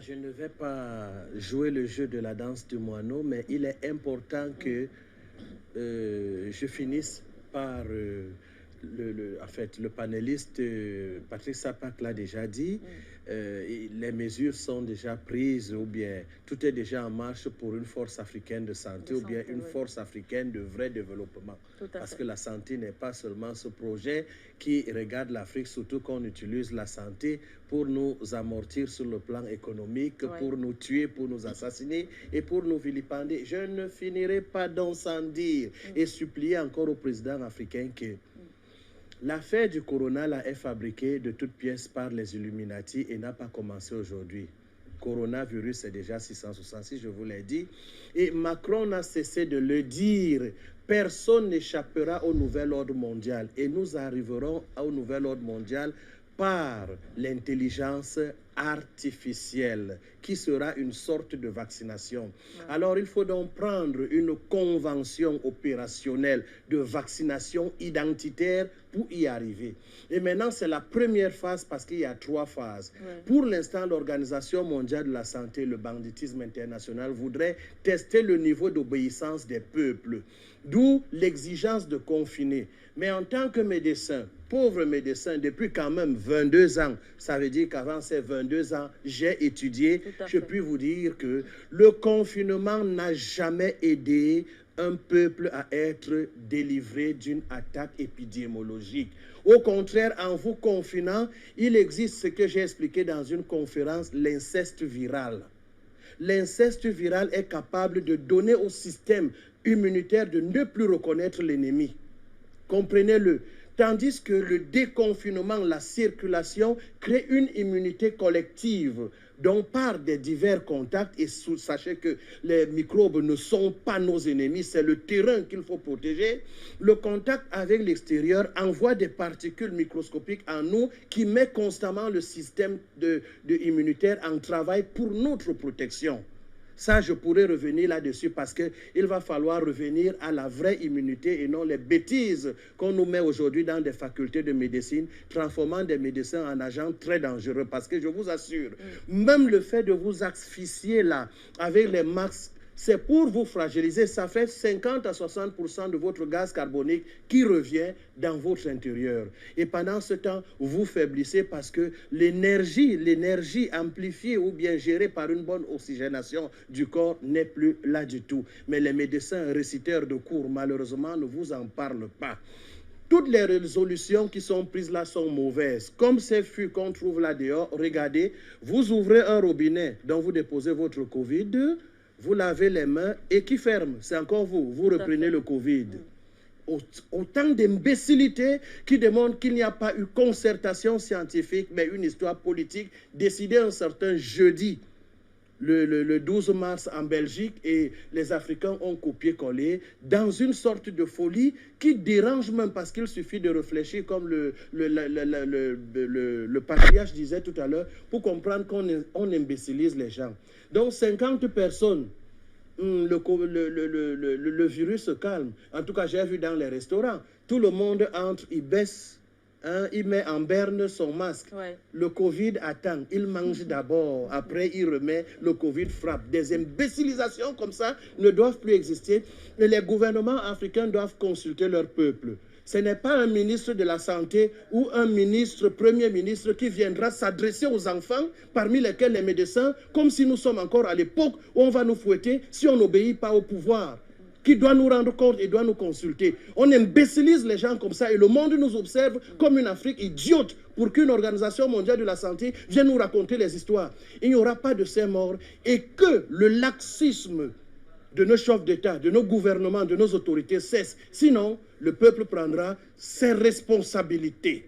Je ne vais pas jouer le jeu de la danse du moineau, mais il est important que je finisse par... en fait, le panéliste Patrick Sapak l'a déjà dit, les mesures sont déjà prises ou bien tout est déjà en marche pour une force africaine de santé ou bien une force africaine de vrai développement. Parce que la santé n'est pas seulement ce projet qui regarde l'Afrique, surtout qu'on utilise la santé pour nous amortir sur le plan économique, pour nous tuer, pour nous assassiner et pour nous vilipender. Je ne finirai pas d'en sans dire et supplier encore au président africain que l'affaire du corona là, est fabriquée de toutes pièces par les Illuminati et n'a pas commencé aujourd'hui. Coronavirus, c'est déjà 666, je vous l'ai dit. Et Macron n'a cessé de le dire. Personne n'échappera au nouvel ordre mondial. Et nous arriverons au nouvel ordre mondial par l'intelligence artificielle, qui sera une sorte de vaccination. Alors, il faut donc prendre une convention opérationnelle de vaccination identitaire pour y arriver. Et maintenant, c'est la première phase parce qu'il y a 3 phases. Pour l'instant, l'Organisation mondiale de la santé, le banditisme international, voudrait tester le niveau d'obéissance des peuples, d'où l'exigence de confiner. Mais en tant que médecin, pauvre médecin, depuis quand même 22 ans, ça veut dire qu'avant ces 22 ans, j'ai étudié, je puis vous dire que le confinement n'a jamais aidé un peuple à être délivré d'une attaque épidémiologique. Au contraire, en vous confinant, il existe ce que j'ai expliqué dans une conférence, l'inceste viral. L'inceste viral est capable de donner au système immunitaire de ne plus reconnaître l'ennemi. Comprenez-le. Tandis que le déconfinement, la circulation, crée une immunité collective dont par des divers contacts, et sachez que les microbes ne sont pas nos ennemis, c'est le terrain qu'il faut protéger. Le contact avec l'extérieur envoie des particules microscopiques en nous qui met constamment le système immunitaire en travail pour notre protection. Ça, je pourrais revenir là-dessus parce qu'il va falloir revenir à la vraie immunité et non les bêtises qu'on nous met aujourd'hui dans des facultés de médecine, transformant des médecins en agents très dangereux. Parce que je vous assure, même le fait de vous asphyxier là, avec les masques, c'est pour vous fragiliser. Ça fait 50 à 60% de votre gaz carbonique qui revient dans votre intérieur. Et pendant ce temps, vous faiblissez parce que l'énergie amplifiée ou bien gérée par une bonne oxygénation du corps n'est plus là du tout. Mais les médecins réciteurs de cours, malheureusement, ne vous en parlent pas. Toutes les résolutions qui sont prises là sont mauvaises. Comme ces fûts qu'on trouve là dehors, regardez, vous ouvrez un robinet dont vous déposez votre Covid, vous lavez les mains et qui ferme? C'est encore vous. Vous reprenez le Covid. Autant d'imbécilité qui démontrent qu'il n'y a pas eu concertation scientifique, mais une histoire politique décidée un certain jeudi, le 12 mars en Belgique, et les Africains ont copié-collé dans une sorte de folie qui dérange même parce qu'il suffit de réfléchir comme le patriarche disait tout à l'heure pour comprendre qu'on imbécilise les gens. Donc 50 personnes, le virus se calme. En tout cas, j'ai vu dans les restaurants, tout le monde entre, il baisse, il met en berne son masque. Le Covid attend, il mange d'abord, après il remet, le Covid frappe. Des imbécilisations comme ça ne doivent plus exister. Et les gouvernements africains doivent consulter leur peuple. Ce n'est pas un ministre de la Santé ou un ministre, premier ministre, qui viendra s'adresser aux enfants, parmi lesquels les médecins, comme si nous sommes encore à l'époque où on va nous fouetter si on n'obéit pas au pouvoir, qui doit nous rendre compte et doit nous consulter. On imbécilise les gens comme ça et le monde nous observe comme une Afrique idiote pour qu'une organisation mondiale de la santé vienne nous raconter les histoires. Il n'y aura pas de ces morts et que le laxisme de nos chefs d'État, de nos gouvernements, de nos autorités cesse. Sinon, le peuple prendra ses responsabilités.